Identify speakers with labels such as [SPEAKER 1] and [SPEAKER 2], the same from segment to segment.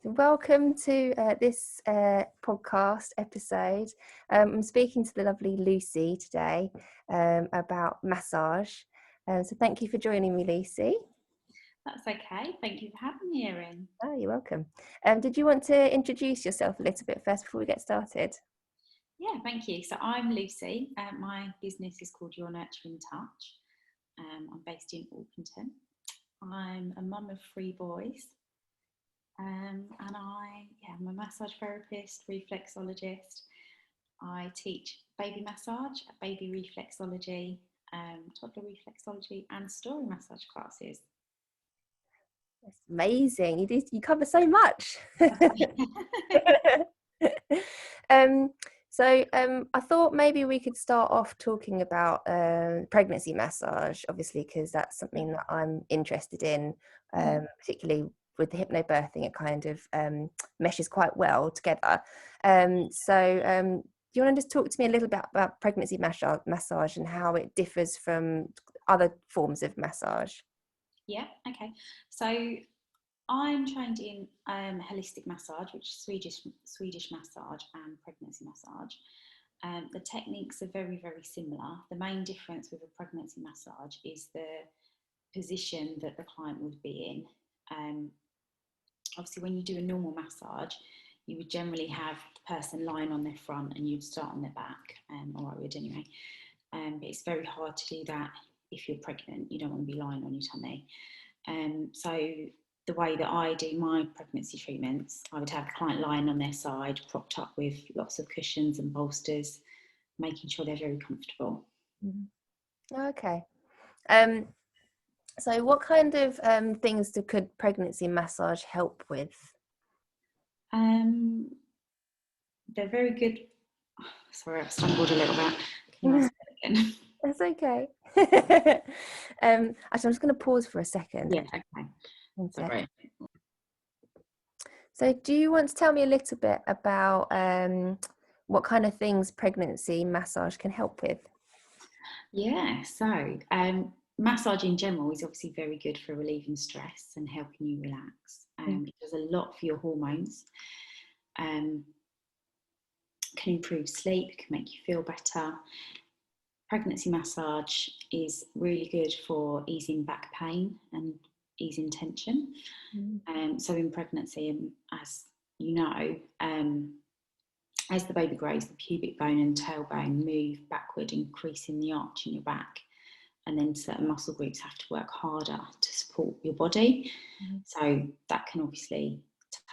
[SPEAKER 1] Welcome to this podcast episode. I'm speaking to the lovely Lucie today about massage. So thank you for joining me, Lucie.
[SPEAKER 2] That's okay. Thank you for having me, Erin.
[SPEAKER 1] Oh, you're welcome. Did you want to introduce yourself a little bit first before we get started?
[SPEAKER 2] Yeah, thank you. So I'm Lucie. My business is called Your Nurturing Touch. I'm based in Orpington. I'm a mum of 3 boys. And I'm a massage therapist, reflexologist. I teach baby massage, baby reflexology, toddler reflexology, and story massage classes.
[SPEAKER 1] That's amazing. You cover so much. I thought maybe we could start off talking about pregnancy massage, obviously, because that's something that I'm interested in, particularly with the hypnobirthing. It kind of meshes quite well together. Do you want to just talk to me a little bit about pregnancy massage and how it differs from other forms of massage?
[SPEAKER 2] Yeah, okay. So I'm trained in holistic massage, which is Swedish massage and pregnancy massage. The techniques are very, very similar. The main difference with a pregnancy massage is the position that the client would be in. Obviously, when you do a normal massage, you would generally have the person lying on their front and you'd start on their back, or I would anyway. But it's very hard to do that if you're pregnant. You don't want to be lying on your tummy. So the way that I do my pregnancy treatments, I would have the client lying on their side, propped up with lots of cushions and bolsters, making sure they're very comfortable.
[SPEAKER 1] Okay. So what kind of things could pregnancy massage help with?
[SPEAKER 2] They're very good. Sorry, I've stumbled a little bit. Can you ask that again?
[SPEAKER 1] That's okay. Actually, I'm just going to pause for a second.
[SPEAKER 2] Yeah, okay.
[SPEAKER 1] One second.
[SPEAKER 2] Sorry.
[SPEAKER 1] So do you want to tell me a little bit about what kind of things pregnancy massage can help with?
[SPEAKER 2] Yeah, so massage in general is obviously very good for relieving stress and helping you relax. It does a lot for your hormones. Can improve sleep, can make you feel better. Pregnancy massage is really good for easing back pain and easing tension. So in pregnancy, as you know, as the baby grows, the pubic bone and tailbone move backward, increasing the arch in your back. And then certain muscle groups have to work harder to support your body. So that can obviously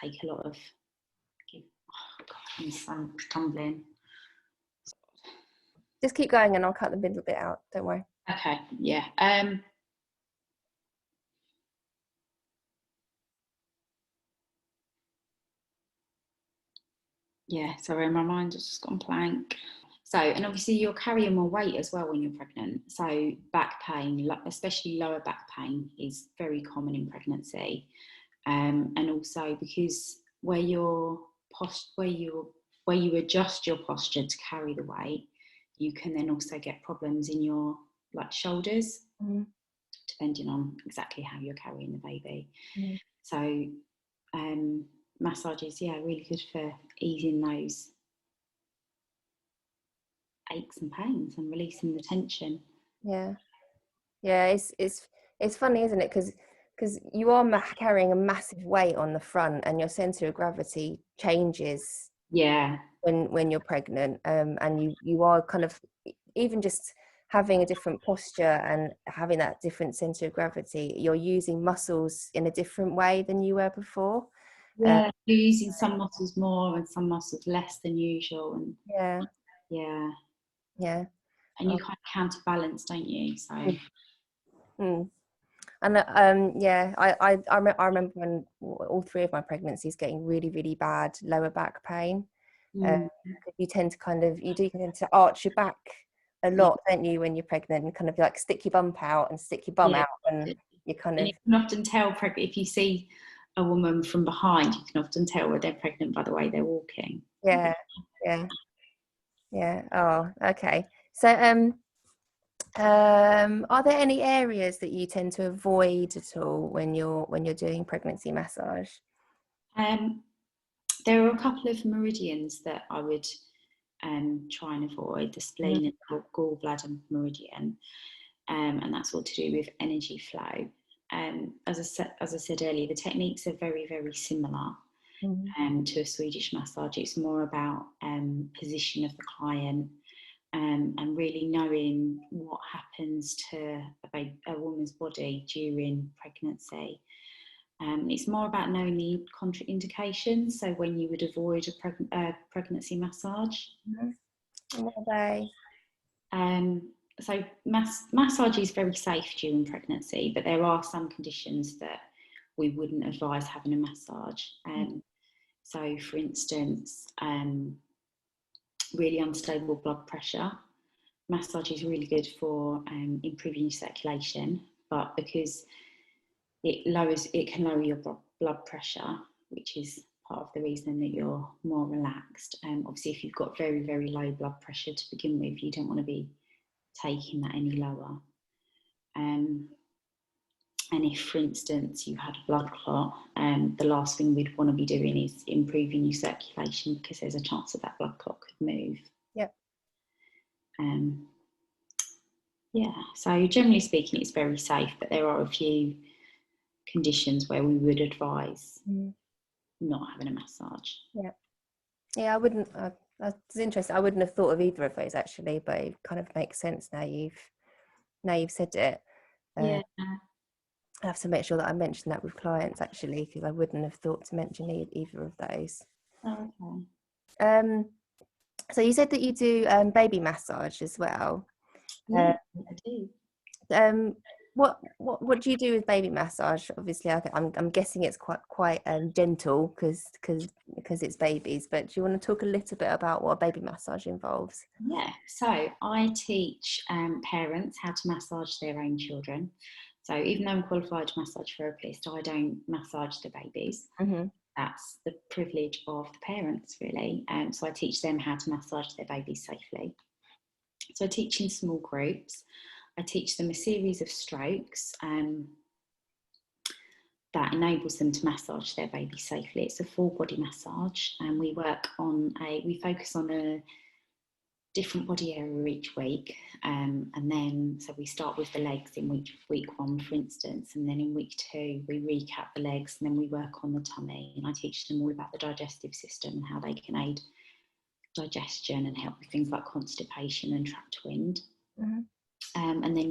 [SPEAKER 2] take a lot of... Oh God, I'm tumbling.
[SPEAKER 1] Just keep going and I'll cut the middle bit out, don't worry.
[SPEAKER 2] Okay, yeah. Yeah, sorry, my mind has just gone blank. So, and obviously you're carrying more weight as well when you're pregnant. So back pain, especially lower back pain, is very common in pregnancy. And also because where you adjust your posture to carry the weight, you can then also get problems in your shoulders, depending on exactly how you're carrying the baby. So massage is really good for easing those aches and pains and releasing the tension.
[SPEAKER 1] Yeah, it's funny, isn't it? Because you are carrying a massive weight on the front and your center of gravity changes when you're pregnant, and you are kind of, even just having a different posture and having that different center of gravity, you're using muscles in a different way than you were before.
[SPEAKER 2] You're using some muscles more and some muscles less than usual, and and you kind of counterbalance, don't you? So
[SPEAKER 1] and I remember when all 3 of my pregnancies getting really, really bad lower back pain. You tend to arch your back a lot, don't you, when you're pregnant, and kind of like stick your bump out and stick your bum out, and you kind of...
[SPEAKER 2] You can often tell if you see a woman from behind, you can often tell whether they're pregnant by the way they're walking.
[SPEAKER 1] Yeah. Oh, okay. So are there any areas that you tend to avoid at all when you're doing pregnancy massage?
[SPEAKER 2] There are a couple of meridians that I would try and avoid: the spleen and gallbladder meridian, and that's all to do with energy flow. As I said earlier, the techniques are very, very similar to a Swedish massage. It's more about position of the client and really knowing what happens to a woman's body during pregnancy. It's more about knowing the contraindications, so when you would avoid a pregnancy massage.
[SPEAKER 1] What are they?
[SPEAKER 2] So massage is very safe during pregnancy, but there are some conditions that we wouldn't advise having a massage. So, for instance, really unstable blood pressure. Massage is really good for improving your circulation, but because it can lower your blood pressure, which is part of the reason that you're more relaxed. Obviously, if you've got very, very low blood pressure to begin with, you don't want to be taking that any lower. And if, for instance, you had a blood clot, the last thing we'd want to be doing is improving your circulation, because there's a chance that blood clot could move.
[SPEAKER 1] Yeah.
[SPEAKER 2] Yeah, so generally speaking, it's very safe, but there are a few conditions where we would advise not having a massage.
[SPEAKER 1] Yeah, I wouldn't. That's interesting. I wouldn't have thought of either of those actually, but it kind of makes sense now you've said it.
[SPEAKER 2] Yeah.
[SPEAKER 1] I have to make sure that I mention that with clients actually, because I wouldn't have thought to mention either of those.
[SPEAKER 2] Oh, okay.
[SPEAKER 1] So you said that you do baby massage as well.
[SPEAKER 2] Yeah, I do.
[SPEAKER 1] What do you do with baby massage? Obviously, I'm guessing it's quite gentle because it's babies. But do you want to talk a little bit about what a baby massage involves?
[SPEAKER 2] Yeah, so I teach parents how to massage their own children. So even though I'm qualified massage therapist, I don't massage the babies. That's the privilege of the parents, really. So I teach them how to massage their babies safely. So I teach in small groups. I teach them a series of strokes that enables them to massage their baby safely. It's a full body massage, and we focus on a different body area each week, and then so we start with the legs in week 1, for instance, and then in week 2 we recap the legs, and then we work on the tummy, and I teach them all about the digestive system and how they can aid digestion and help with things like constipation and trapped wind. And then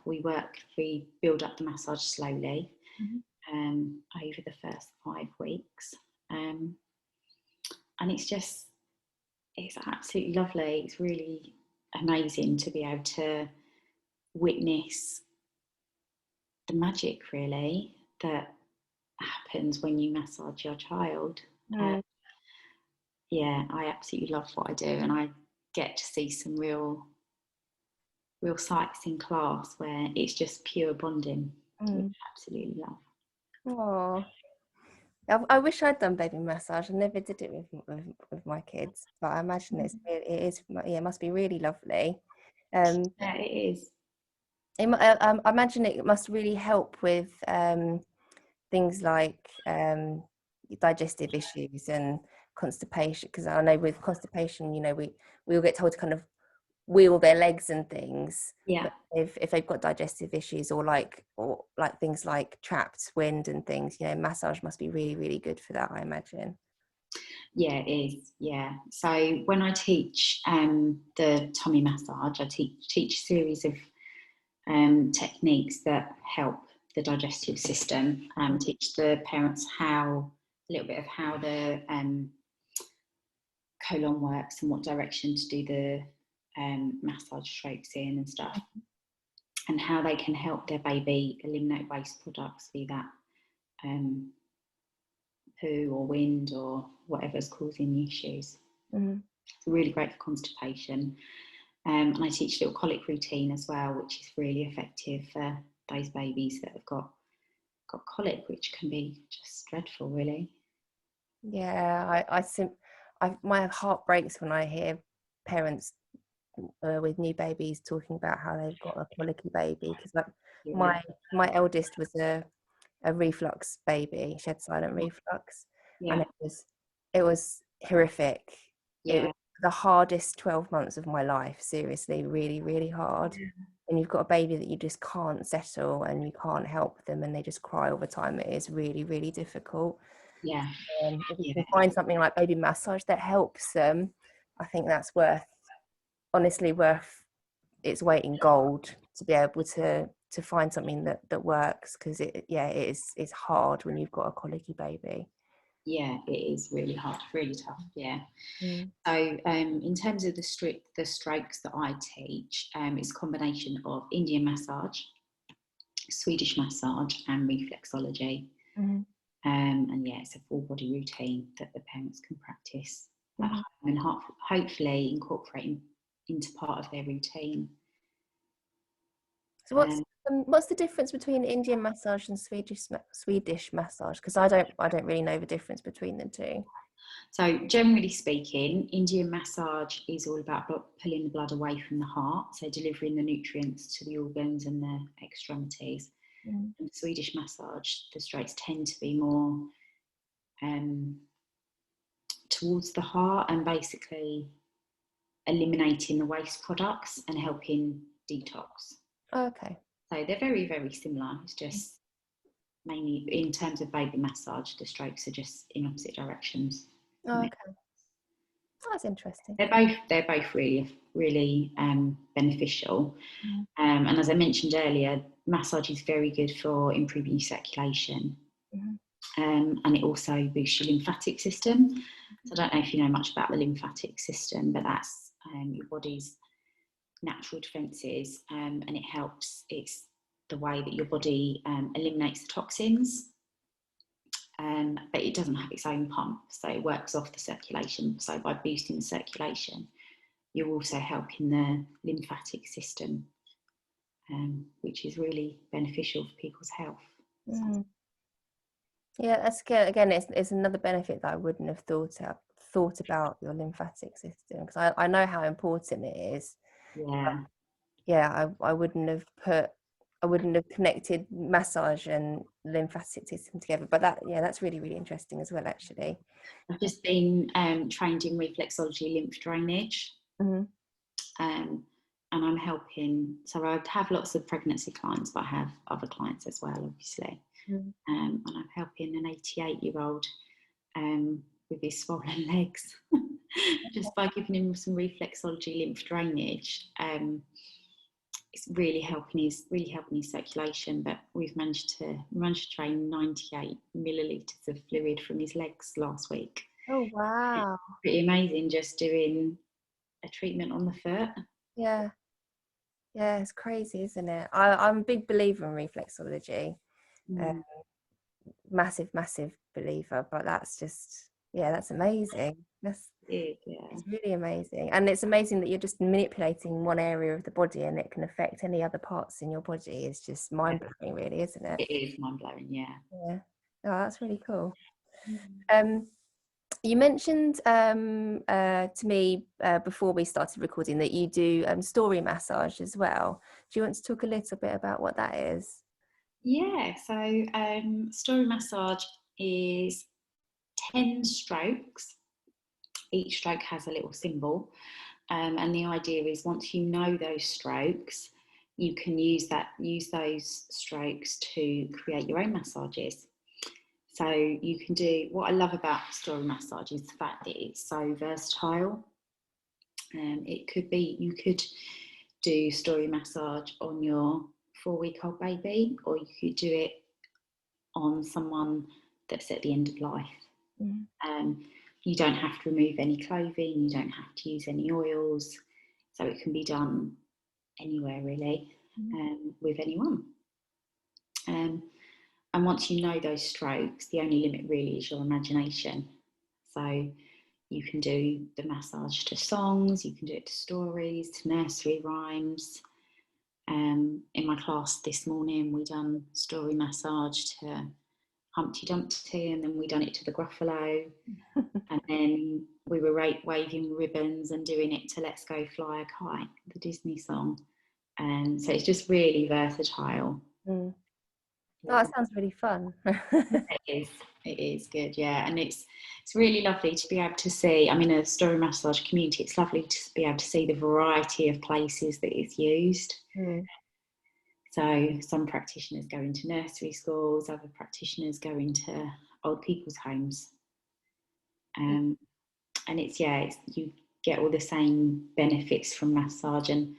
[SPEAKER 2] we build up the massage slowly over the first 5 weeks, and it's absolutely lovely. It's really amazing to be able to witness the magic, really, that happens when you massage your child. Yeah, I absolutely love what I do, and I get to see some real sights in class where it's just pure bonding, which I absolutely love.
[SPEAKER 1] Oh, I wish I'd done baby massage. I never did it with my kids, but I imagine it must be really lovely.
[SPEAKER 2] Yeah, it is.
[SPEAKER 1] I imagine it must really help with things like digestive issues and constipation, because I know with constipation, we all get told to kind of wheel their legs and things.
[SPEAKER 2] Yeah.
[SPEAKER 1] If they've got digestive issues or like things like trapped wind and things, massage must be really, really good for that, I imagine.
[SPEAKER 2] Yeah, it is. Yeah. So when I teach the tummy massage, I teach a series of techniques that help the digestive system. Teach the parents a little bit of how the colon works and what direction to do the massage strokes in and stuff, and how they can help their baby eliminate waste products, be that poo or wind or whatever's causing the issues. It's really great for constipation. And I teach a little colic routine as well, which is really effective for those babies that have got colic, which can be just dreadful, really.
[SPEAKER 1] Yeah, my heart breaks when I hear parents with new babies talking about how they've got a colicky baby, because my eldest was a reflux baby. She had silent reflux, and it was horrific. It was the hardest 12 months of my life, seriously, really, really hard. And you've got a baby that you just can't settle and you can't help them and they just cry all the time. It is really, really difficult. If you can find something like baby massage that helps them, I think that's honestly worth its weight in gold, to be able to find something that works, because it's hard when you've got a colicky baby.
[SPEAKER 2] Yeah, it is really hard, really tough. So in terms of the strokes that I teach, it's a combination of Indian massage, Swedish massage, and reflexology. And it's a full body routine that the parents can practice at home and hopefully incorporate into part of their routine.
[SPEAKER 1] So what's the difference between Indian massage and Swedish massage? Because I don't really know the difference between the two.
[SPEAKER 2] So generally speaking, Indian massage is all about pulling the blood away from the heart, so delivering the nutrients to the organs and the extremities. And Swedish massage, the strokes tend to be more towards the heart and basically eliminating the waste products and helping detox.
[SPEAKER 1] Okay.
[SPEAKER 2] So they're very, very similar. It's just mainly in terms of baby massage, the strokes are just in opposite directions.
[SPEAKER 1] Okay. That's interesting.
[SPEAKER 2] They're both really, really beneficial. And as I mentioned earlier, massage is very good for improving your circulation. And it also boosts your lymphatic system. So I don't know if you know much about the lymphatic system, but that's your body's natural defences, and it's the way that your body eliminates the toxins, but it doesn't have its own pump, so it works off the circulation. So by boosting the circulation, you're also helping the lymphatic system, which is really beneficial for people's health.
[SPEAKER 1] Yeah, that's good. Again, it's another benefit that I wouldn't have thought about your lymphatic system, because I know how important it is. I wouldn't have connected massage and lymphatic system together. But that's really, really interesting as well, actually.
[SPEAKER 2] I've just been trained in reflexology lymph drainage. And I'm helping, so I have lots of pregnancy clients, but I have other clients as well, obviously. And I'm helping an 88-year-old with his swollen legs just by giving him some reflexology lymph drainage. It's really helping his circulation. But we've managed to drain 98 millilitres of fluid from his legs last week.
[SPEAKER 1] Oh wow!
[SPEAKER 2] It's pretty amazing, just doing a treatment on the foot.
[SPEAKER 1] Yeah, it's crazy, isn't it? I'm a big believer in reflexology. Massive believer, but that's just that's amazing. It's really amazing, and it's amazing that you're just manipulating one area of the body and it can affect any other parts in your body. It's just mind-blowing, really, isn't it?
[SPEAKER 2] It is mind-blowing.
[SPEAKER 1] Oh, that's really cool. You mentioned to me before we started recording that you do story massage as well. Do you want to talk a little bit about what that is?
[SPEAKER 2] So story massage is 10 strokes. Each stroke has a little symbol, and the idea is once you know those strokes, you can use those strokes to create your own massages. So you can do, what I love about story massage is the fact that it's so versatile. You could do story massage on your 4-week-old baby, or you could do it on someone that's at the end of life. You don't have to remove any clothing, you don't have to use any oils, so it can be done anywhere really, with anyone. And once you know those strokes, the only limit really is your imagination. So you can do the massage to songs, you can do it to stories, to nursery rhymes. In my class this morning, we done story massage to Humpty Dumpty, and then we done it to the Gruffalo, and then we were waving ribbons and doing it to Let's Go Fly a Kite, the Disney song. So it's just really versatile.
[SPEAKER 1] Oh, that sounds really fun.
[SPEAKER 2] It is good, yeah. And it's really lovely to be able to see, I'm in a story massage community, it's lovely to be able to see the variety of places that it's used. So some practitioners go into nursery schools, other practitioners go into old people's homes. And it's you get all the same benefits from massage. And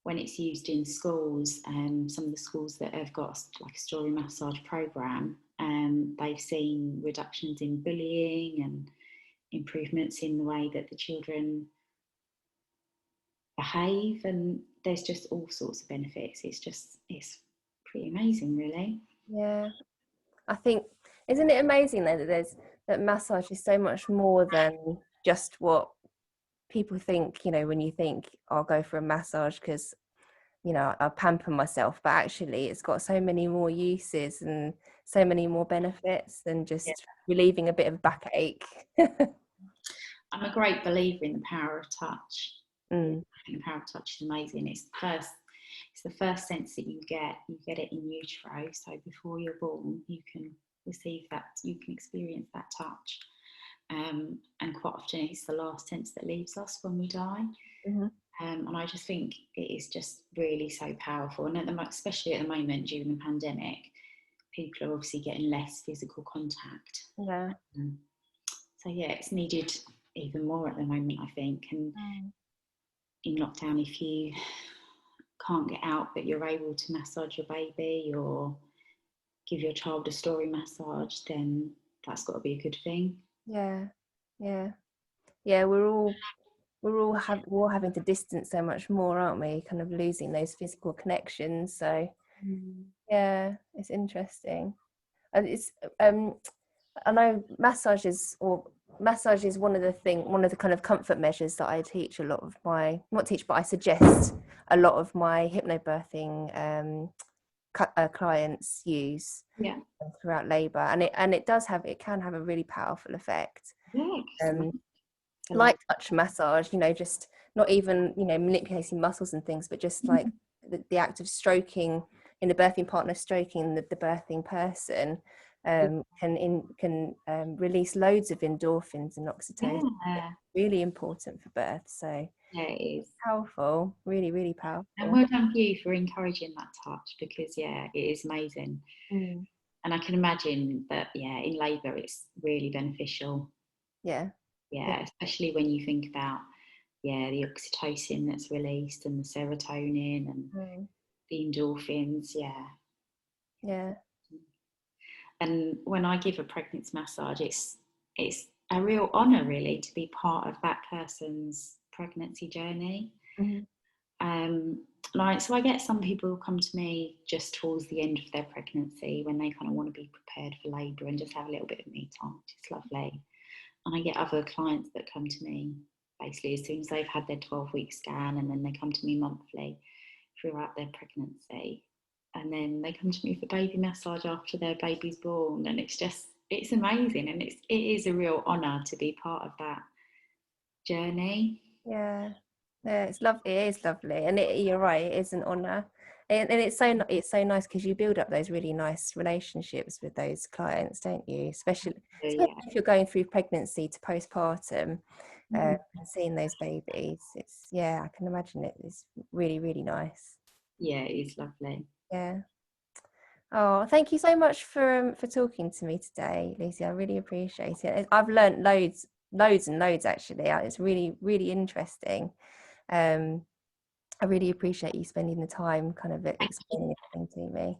[SPEAKER 2] when it's used in schools, some of the schools that have got like a story massage program, they've seen reductions in bullying and improvements in the way that the children behave, and there's just all sorts of benefits. It's pretty amazing, really.
[SPEAKER 1] Yeah, I think, isn't it amazing though that massage is so much more than just what people think, when you think I'll go for a massage because I'll pamper myself, but actually it's got so many more uses and so many more benefits than just relieving a bit of backache.
[SPEAKER 2] I'm a great believer in the power of touch. I think the power of touch is amazing. It's the first sense that you get it in utero, so before you're born you can receive that, you can experience that touch, and quite often it's the last sense that leaves us when we die. And I just think it is just really so powerful, and especially at the moment during the pandemic, people are obviously getting less physical contact. So it's needed even more at the moment, I think. And in lockdown, if you can't get out but you're able to massage your baby or give your child a story massage, then that's got to be a good thing.
[SPEAKER 1] We're all having to distance so much more, aren't we, kind of losing those physical connections. So it's interesting. And it's I know massage is one of the kind of comfort measures that I teach a lot of my, not teach, but I suggest a lot of my hypnobirthing clients use throughout labour, and it can have a really powerful effect. Like touch massage, just not even manipulating muscles and things, but just like the act of stroking in the birthing partner, stroking the birthing person, can release loads of endorphins and oxytocin. Really important for birth. So
[SPEAKER 2] it is
[SPEAKER 1] powerful, really, really powerful.
[SPEAKER 2] And well done for you for encouraging that touch, because it is amazing. And I can imagine that in labour it's really beneficial. Especially when you think about the oxytocin that's released and the serotonin and the endorphins. And when I give a pregnancy massage, it's a real honour, really, to be part of that person's pregnancy journey. So I get some people who come to me just towards the end of their pregnancy when they kind of want to be prepared for labour and just have a little bit of me time, which is lovely. And I get other clients that come to me basically as soon as they've had their 12-week scan, and then they come to me monthly throughout their pregnancy. And then they come to me for baby massage after their baby's born. And it's amazing. And it is a real honour to be part of that journey.
[SPEAKER 1] It's lovely. It is lovely. And you're right, it is an honour. And it's so nice because you build up those really nice relationships with those clients, don't you? Especially if you're going through pregnancy to postpartum, and seeing those babies. I can imagine it is really, really nice.
[SPEAKER 2] It is lovely.
[SPEAKER 1] Oh, thank you so much for talking to me today, Lucie. I really appreciate it. I've learnt loads and loads, actually. It's really, really interesting. I really appreciate you spending the time kind of explaining everything to me.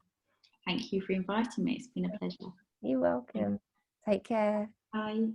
[SPEAKER 2] Thank you for inviting me. It's been a pleasure.
[SPEAKER 1] You're welcome. Take care.
[SPEAKER 2] Bye.